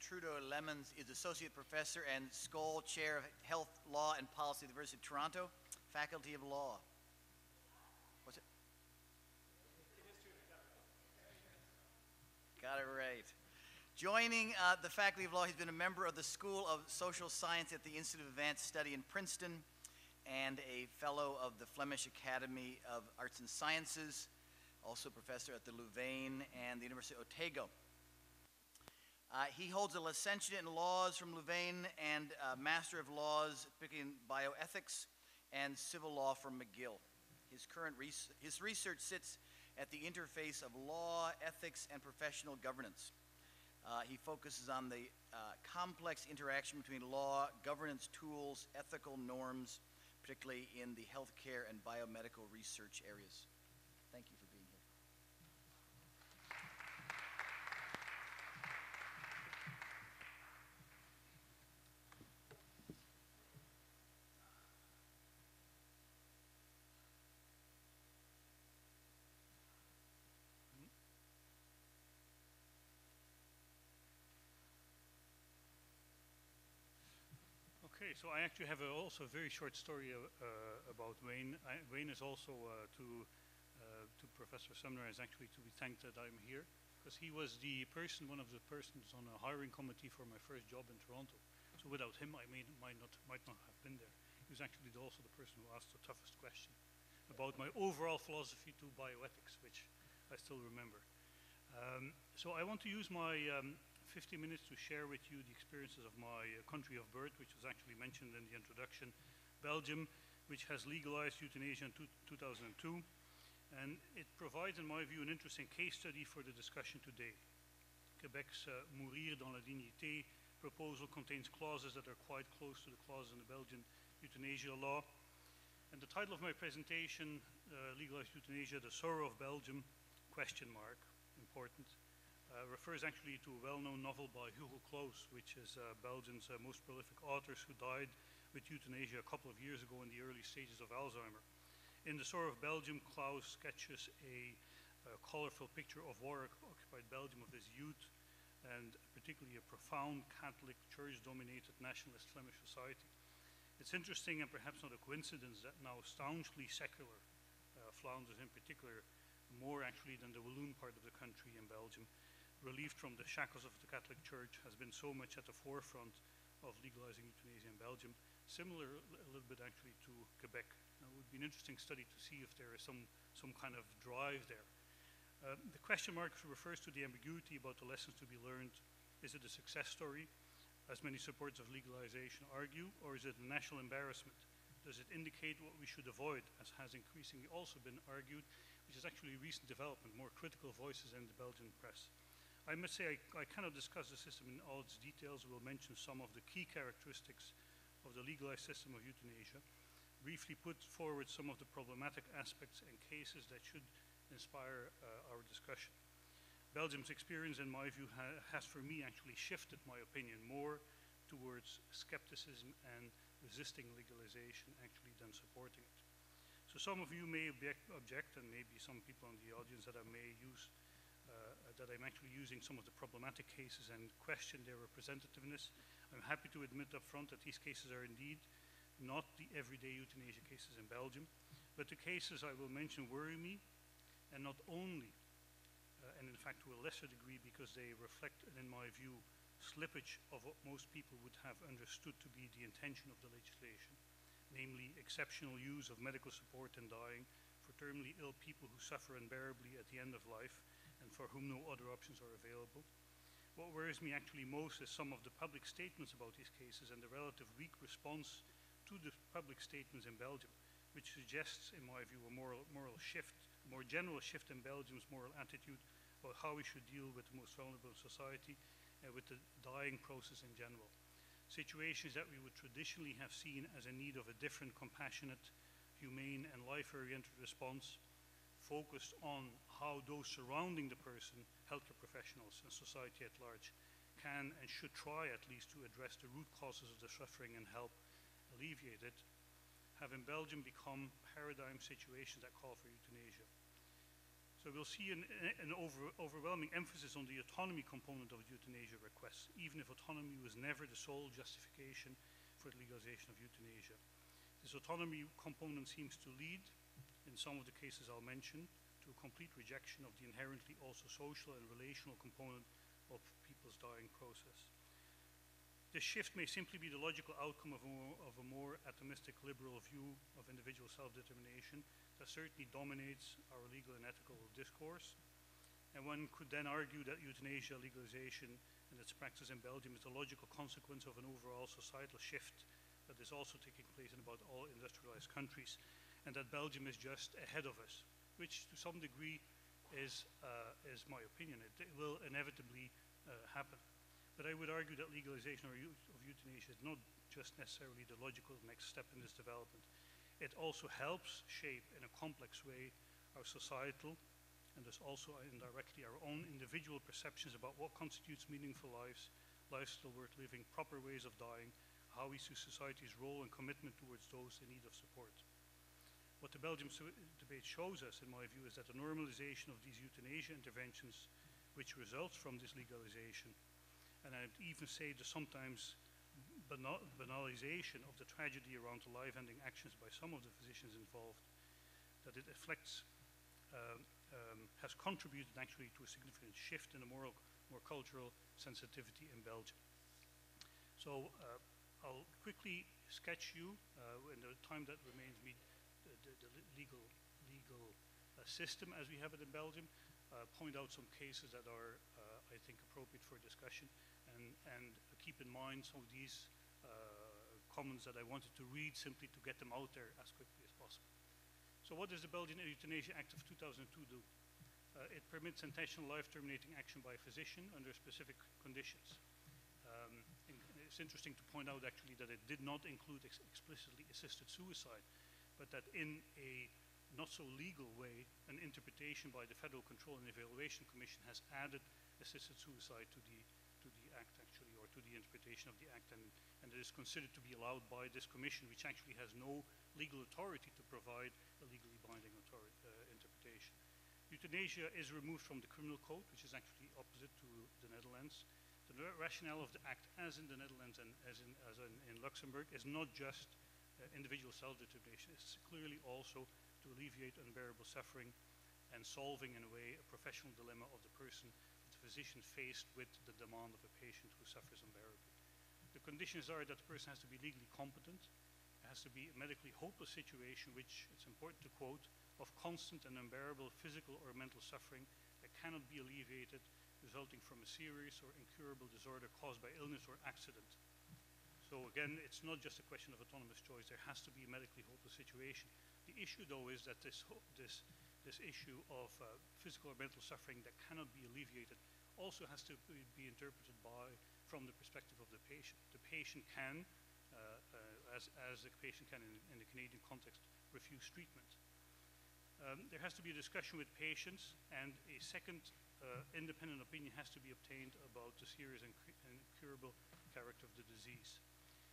Trudo Lemmens is Associate Professor and Skoll Chair of Health, Law, and Policy at the University of Toronto, Faculty of Law. What's it? Got it right. Joining the Faculty of Law, he's been a member of the School of Social Science at the Institute of Advanced Study in Princeton and a Fellow of the Flemish Academy of Arts and Sciences, also professor at the Louvain and the University of Otago. He holds a licentiate in laws from Louvain and a Master of Laws, particularly in bioethics and civil law from McGill. His research sits at the interface of law, ethics, and professional governance. He focuses on the complex interaction between law, governance tools, ethical norms, particularly in the healthcare and biomedical research areas. Thank you for being here. Okay, so I actually have also a very short story about Wayne. Wayne is also to Professor Sumner is actually to be thanked that I'm here, because he was the person, one of the persons on a hiring committee for my first job in Toronto. So without him, I might not have been there. He was actually also the person who asked the toughest question about my overall philosophy to bioethics, which I still remember. So I want to use my 50 minutes to share with you the experiences of my country of birth, which was actually mentioned in the introduction, Belgium, which has legalized euthanasia in 2002. And it provides, in my view, an interesting case study for the discussion today. Quebec's Mourir dans la dignité proposal contains clauses that are quite close to the clauses in the Belgian euthanasia law. And the title of my presentation, Legalized Euthanasia, The Sorrow of Belgium, ? Important. Refers actually to a well-known novel by Hugo Claus, which is Belgium's most prolific authors, who died with euthanasia a couple of years ago in the early stages of Alzheimer. In The Sorrow of Belgium, Claus sketches a colorful picture of war-occupied Belgium of his youth, and particularly a profound Catholic, church-dominated nationalist Flemish society. It's interesting, and perhaps not a coincidence, that now staunchly secular Flanders in particular, more actually than the Walloon part of the country in Belgium, relieved from the shackles of the Catholic Church, has been so much at the forefront of legalizing euthanasia in Belgium, similar a little bit actually to Quebec. Now, it would be an interesting study to see if there is some kind of drive there. The question mark refers to the ambiguity about the lessons to be learned. Is it a success story, as many supporters of legalization argue, or is it a national embarrassment? Does it indicate what we should avoid, as has increasingly also been argued, which is actually recent development, more critical voices in the Belgian press? I must say I cannot discuss the system in all its details. We'll mention some of the key characteristics of the legalized system of euthanasia, briefly put forward some of the problematic aspects and cases that should inspire our discussion. Belgium's experience, in my view, has for me actually shifted my opinion more towards skepticism and resisting legalization actually than supporting it. So some of you may object, and maybe some people in the audience, that I may use that I'm actually using some of the problematic cases and question their representativeness. I'm happy to admit up front that these cases are indeed not the everyday euthanasia cases in Belgium, but the cases I will mention worry me, and not only, and in fact to a lesser degree, because they reflect, in my view, slippage of what most people would have understood to be the intention of the legislation, namely exceptional use of medical support in dying for terminally ill people who suffer unbearably at the end of life and for whom no other options are available. What worries me actually most is some of the public statements about these cases and the relative weak response to the public statements in Belgium, which suggests, in my view, a moral shift, a more general shift in Belgium's moral attitude about how we should deal with the most vulnerable in society and with the dying process in general. Situations that we would traditionally have seen as in need of a different, compassionate, humane, and life-oriented response, focused on how those surrounding the person, healthcare professionals, and society at large, can and should try at least to address the root causes of the suffering and help alleviate it, have in Belgium become paradigm situations that call for euthanasia. So we'll see an overwhelming emphasis on the autonomy component of euthanasia requests, even if autonomy was never the sole justification for the legalization of euthanasia. This autonomy component seems to lead, in some of the cases I'll mention, to a complete rejection of the inherently also social and relational component of people's dying process. This shift may simply be the logical outcome of a more atomistic liberal view of individual self-determination that certainly dominates our legal and ethical discourse. And one could then argue that euthanasia legalization and its practice in Belgium is a logical consequence of an overall societal shift that is also taking place in about all industrialized countries, and that Belgium is just ahead of us, which to some degree is my opinion. It will inevitably happen. But I would argue that legalization of euthanasia is not just necessarily the logical next step in this development. It also helps shape in a complex way our societal and thus also indirectly our own individual perceptions about what constitutes meaningful lives, lives still worth living, proper ways of dying, how we see society's role and commitment towards those in need of support. What the Belgium debate shows us, in my view, is that the normalization of these euthanasia interventions, which results from this legalization, and I'd even say the sometimes banalization of the tragedy around the life-ending actions by some of the physicians involved, that it affects, has contributed actually to a significant shift in the more cultural sensitivity in Belgium. So I'll quickly sketch you, in the time that remains me, the legal system as we have it in Belgium, point out some cases that are, I think, appropriate for discussion, and keep in mind some of these comments that I wanted to read simply to get them out there as quickly as possible. So what does the Belgian Euthanasia Act of 2002 do? It permits intentional life-terminating action by a physician under specific conditions. It's interesting to point out actually that it did not include explicitly assisted suicide, but that in a not so legal way, an interpretation by the Federal Control and Evaluation Commission has added assisted suicide to the act actually, or to the interpretation of the act, and it is considered to be allowed by this commission, which actually has no legal authority to provide a legally binding interpretation. Euthanasia is removed from the criminal code, which is actually opposite to the Netherlands. The rationale of the act, as in the Netherlands and as in Luxembourg, is not just individual self-determination. It's clearly also to alleviate unbearable suffering and solving, in a way, a professional dilemma of the person, the physician faced with the demand of a patient who suffers unbearably. The conditions are that the person has to be legally competent, it has to be a medically hopeless situation, which, it's important to quote, of constant and unbearable physical or mental suffering that cannot be alleviated, resulting from a serious or incurable disorder caused by illness or accident. So again, it's not just a question of autonomous choice. There has to be a medically hopeless situation. The issue, though, is that this issue of physical or mental suffering that cannot be alleviated also has to be interpreted from the perspective of the patient. The patient can, as the patient can in the Canadian context, refuse treatment. There has to be a discussion with patients, and a second independent opinion has to be obtained about the serious and incurable character of the disease.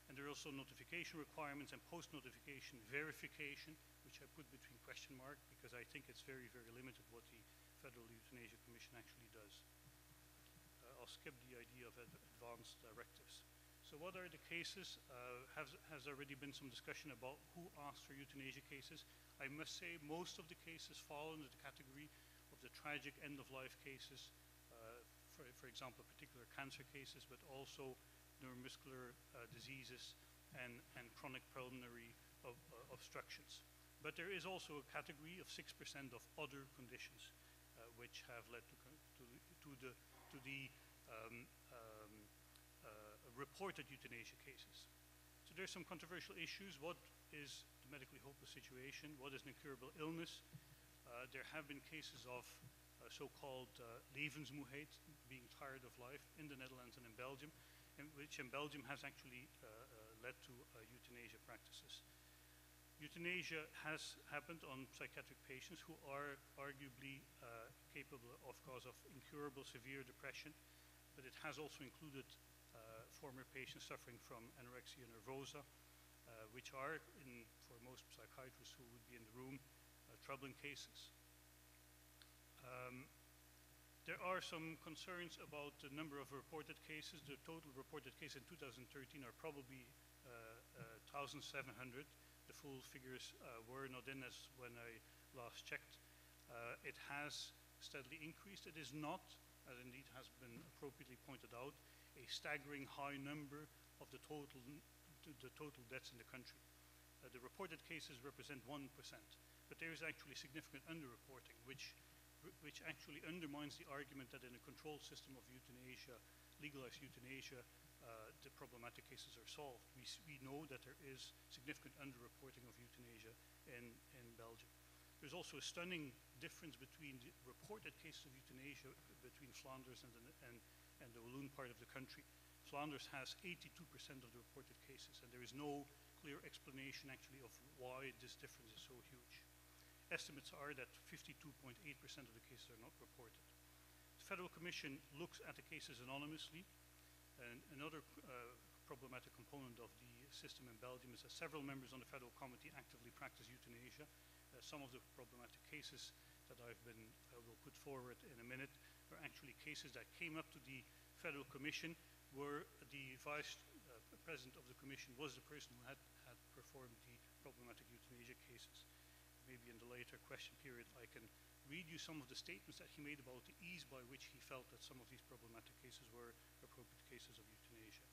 And there are also notification requirements and post-notification verification, which I put between question mark because I think it's very, very limited what the Federal Euthanasia Commission actually does. I'll skip the idea of advanced directives. So what are the cases? Has already been some discussion about who asked for euthanasia cases. I must say most of the cases fall under the category of the tragic end-of-life cases, for example, particular cancer cases, but also neuromuscular diseases and chronic pulmonary obstructions. But there is also a category of 6% of other conditions which have led to the reported euthanasia cases. So there's some controversial issues. What is the medically hopeless situation? What is an incurable illness? There have been cases of so-called levensmoeheid, being tired of life, in the Netherlands and in Belgium, which in Belgium has actually led to euthanasia practices. Euthanasia has happened on psychiatric patients who are arguably capable of cause of incurable severe depression, but it has also included former patients suffering from anorexia nervosa, which are, for most psychiatrists who would be in the room, troubling cases. There are some concerns about the number of reported cases. The total reported cases in 2013 are probably 1,700. The full figures were not in as when I last checked. It has steadily increased. It is not, as indeed has been appropriately pointed out, a staggering high number of the total deaths in the country. The reported cases represent 1%, but there is actually significant underreporting, which actually undermines the argument that in a controlled system of euthanasia, legalized euthanasia, the problematic cases are solved. We know that there is significant underreporting of euthanasia in Belgium. There's also a stunning difference between the reported cases of euthanasia between Flanders and the Walloon part of the country. Flanders has 82% of the reported cases, and there is no clear explanation actually of why this difference is so huge. Estimates are that 52.8% of the cases are not reported. The Federal Commission looks at the cases anonymously, and another problematic component of the system in Belgium is that several members on the Federal Committee actively practice euthanasia. Some of the problematic cases that will put forward in a minute are actually cases that came up to the Federal Commission where the Vice President of the Commission was the person who had performed the problematic euthanasia cases. Maybe in the later question period I can read you some of the statements that he made about the ease by which he felt that some of these problematic cases were appropriate cases of euthanasia.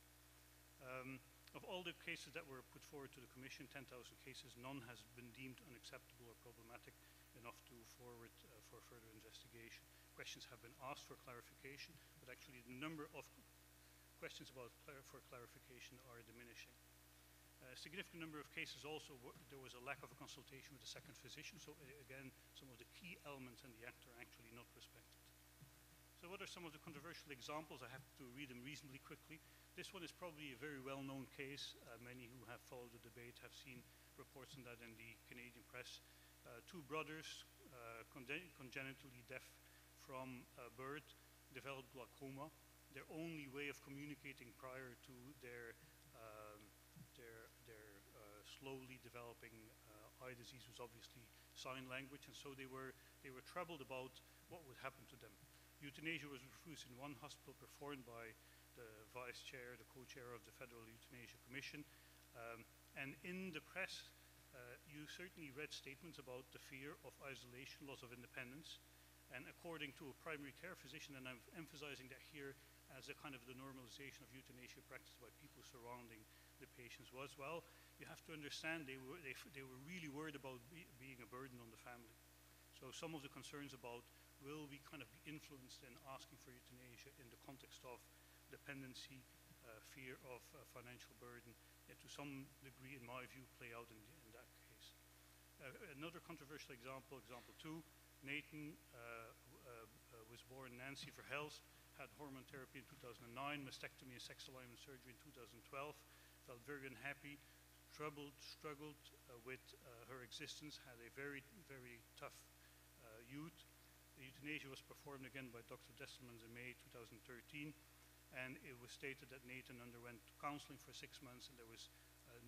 Of all the cases that were put forward to the Commission, 10,000 cases, none has been deemed unacceptable or problematic enough to forward for further investigation. Questions have been asked for clarification, but actually the number of questions for clarification are diminishing. A significant number of cases also, there was a lack of a consultation with the second physician, so again, some of the key elements in the act are actually not respected. So what are some of the controversial examples? I have to read them reasonably quickly. This one is probably a very well-known case. Many who have followed the debate have seen reports on that in the Canadian press. Two brothers, congenitally deaf from birth, developed glaucoma. Their only way of communicating prior to their slowly developing eye disease was obviously sign language, and so they were troubled about what would happen to them. Euthanasia was refused in one hospital, performed by the vice chair, the co-chair of the Federal Euthanasia Commission, and in the press you certainly read statements about the fear of isolation, loss of independence, and according to a primary care physician, and I'm emphasizing that here as a kind of the normalization of euthanasia practice by people surrounding the patients was, well, you have to understand they were really worried about being a burden on the family. So some of the concerns about will we kind of be influenced in asking for euthanasia in the context of dependency, fear of financial burden, to some degree, in my view, play out in that case. Another controversial example, example 2, Nathan was born Nancy for health, had hormone therapy in 2009, mastectomy and sex alignment surgery in 2012, felt very unhappy, struggled with her existence, had a very, very tough youth. Euthanasia was performed again by Dr. Lemmens in May 2013, and it was stated that Nathan underwent counseling for 6 months and there was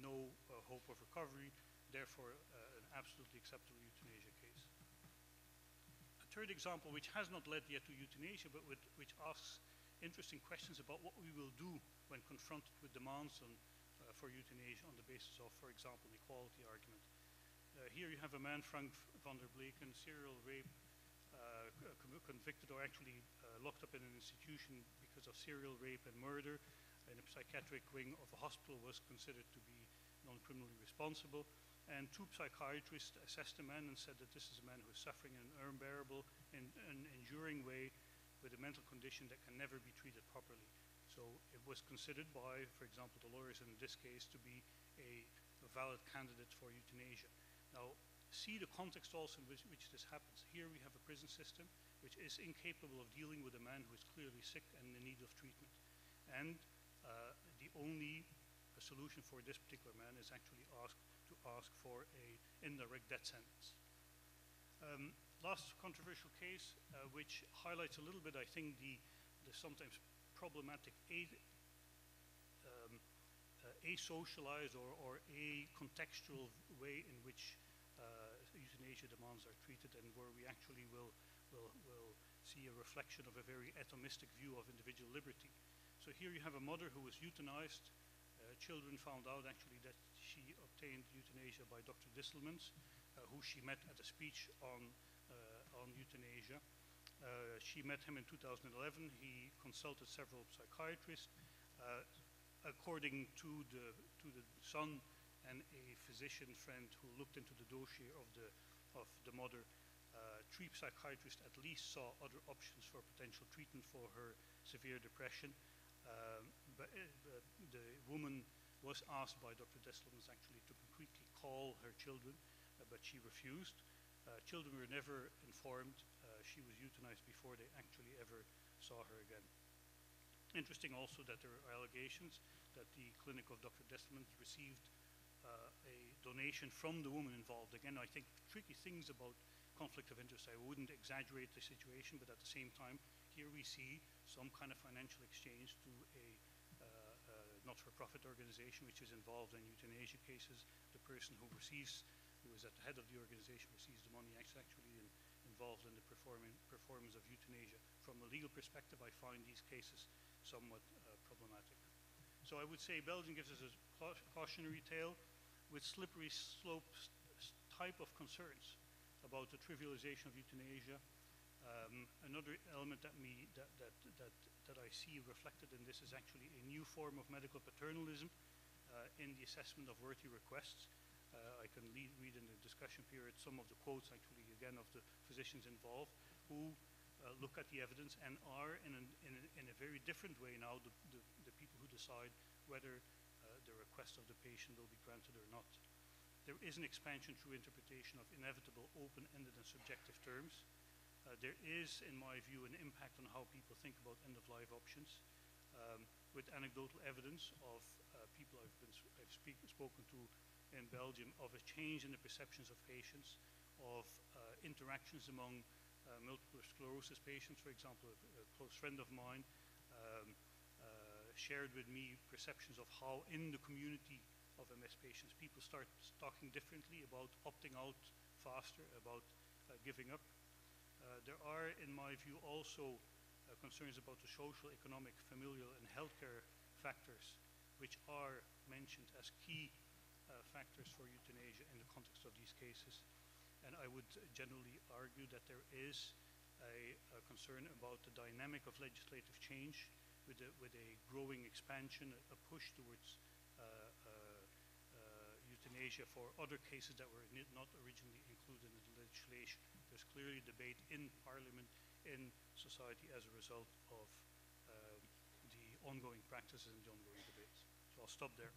no hope of recovery, therefore an absolutely acceptable euthanasia case. A third example, which has not led yet to euthanasia, but which asks interesting questions about what we will do when confronted with demands for euthanasia on the basis of, for example, an equality argument. Here you have a man, Frank van der Bleken, serial rape, convicted or actually locked up in an institution because of serial rape and murder in a psychiatric wing of a hospital, was considered to be non-criminally responsible. And 2 psychiatrists assessed the man and said that this is a man who is suffering in an unbearable and an enduring way with a mental condition that can never be treated properly. So it was considered by, for example, the lawyers in this case to be a valid candidate for euthanasia. Now, see the context also in which this happens. Here we have a prison system which is incapable of dealing with a man who is clearly sick and in need of treatment. And the only solution for this particular man is actually to ask for an indirect death sentence. Last controversial case, which highlights a little bit, I think, the sometimes problematic asocialized or a contextual way in which euthanasia demands are treated, and where we actually will will see a reflection of a very atomistic view of individual liberty. So here you have a mother who was euthanized. Children found out actually that she obtained euthanasia by Dr. Lemmens, who she met at a speech on euthanasia. She met him in 2011. He consulted several psychiatrists. According to the son and a physician friend who looked into the dossier of the mother, 3 psychiatrists at least saw other options for potential treatment for her severe depression. But the woman was asked by Dr. Lemmens actually to concretely call her children, but she refused. Children were never informed. She was euthanized before they actually ever saw her again. Interesting also that there are allegations that the clinic of Dr. Lemmens received a donation from the woman involved. Again, I think tricky things about conflict of interest. I wouldn't exaggerate the situation, but at the same time, here we see some kind of financial exchange to a not-for-profit organization which is involved in euthanasia cases. The person who is at the head of the organization, receives the money, actually involved in the performance of euthanasia. From a legal perspective, I find these cases somewhat problematic. So I would say Belgium gives us a cautionary tale with slippery slope type of concerns about the trivialization of euthanasia. Another element that I see reflected in this is actually a new form of medical paternalism in the assessment of worthy requests. I can read in the discussion period some of the quotes actually again of the physicians involved who look at the evidence and are in a very different way now the people who decide whether the request of the patient will be granted or not. There is an expansion through interpretation of inevitable, open-ended and subjective terms. There is, in my view, an impact on how people think about end-of-life options, with anecdotal evidence of people I've spoken to in Belgium of a change in the perceptions of patients, of interactions among multiple sclerosis patients. For example, a close friend of mine shared with me perceptions of how in the community of MS patients people start talking differently about opting out faster, about giving up. There are, in my view, also concerns about the social, economic, familial and healthcare factors which are mentioned as key factors for euthanasia in the context of these cases. And I would generally argue that there is a concern about the dynamic of legislative change with a growing expansion, a push towards euthanasia for other cases that were not originally included in the legislation. There's clearly debate in Parliament, in society as a result of the ongoing practices and the ongoing debates. So I'll stop there.